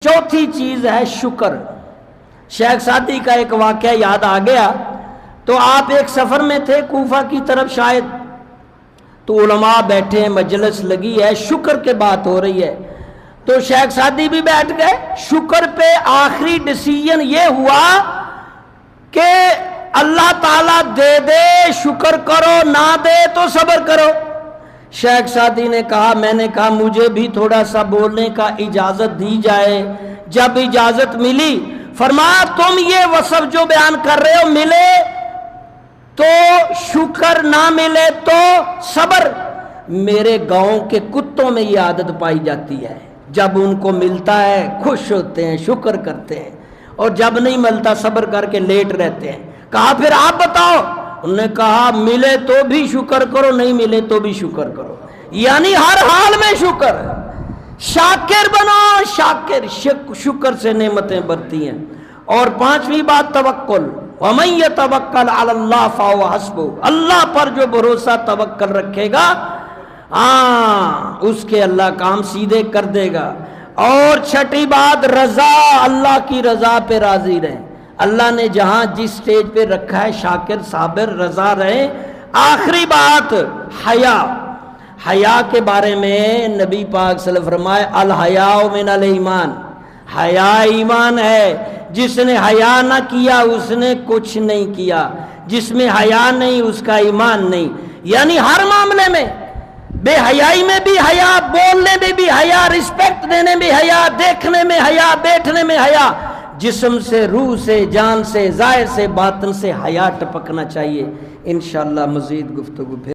चौथी चीज है शुक्र। शेख सादी का एक वाकया याद आ गया। तो आप एक सफर में थे कूफा की तरफ शायद, तो उलमा बैठे हैं, मजलिस लगी है, शुक्र के बात हो रही है। तो शेख सादी भी बैठ गए। शुक्र पे आखिरी डिसीजन ये हुआ कि अल्लाह ताला दे दे शुक्र करो, ना दे तो सब्र करो। शेख सादी ने कहा, मैंने कहा मुझे भी थोड़ा सा बोलने का इजाजत दी जाए। जब इजाजत मिली, फरमाया तुम ये वसफ जो बयान कर रहे हो, मिले तो शुक्र, ना मिले तो सब्र। मेरे गांव के कुत्तों में ये आदत पाई जाती है, जब उनको मिलता है खुश होते हैं, शुक्र करते हैं, और जब नहीं मिलता सब्र करके लेट रहते हैं। कहा फिर आप बताओ। उन्होंने कहा मिले तो भी शुक्र करो, नहीं मिले तो भी शुक्र करो, यानी हर हाल में शुक्र। शाकिर बनो, शाकिर, शुक्र से नेमतें बढ़ती हैं। और पांचवी बात तवक्कुल, वमन यतवक्कल अलल्लाह फहुव हस्बुह, अल्लाह पर जो भरोसा तवक्कल रखेगा, उसके अल्लाह काम सीधे कर देगा। और छठी बात रजा, अल्लाह की रजा पे राजी रहे। अल्लाह ने जहां जिस स्टेज पे रखा है, शाकिर साबिर रजा रहे। आखिरी बात हया। हया के बारे में नबी पाक सल्लल्लाहु अलैहि वसल्लम फरमाए, अल हयाउ मिनल ईमान, हया ईमान है। जिसने हया ना किया उसने कुछ नहीं किया, जिसमें हया नहीं उसका ईमान नहीं। यानी हर मामले में, बेहयाई में भी हया, बोलने में भी हया, रिस्पेक्ट देने में हया, देखने में हया, बैठने में हया, जिस्म से, रूह से, जान से, ज़ाहिर से, बातिन से हया टपकना चाहिए। इंशाअल्लाह मज़ीद गुफ्तगू फिर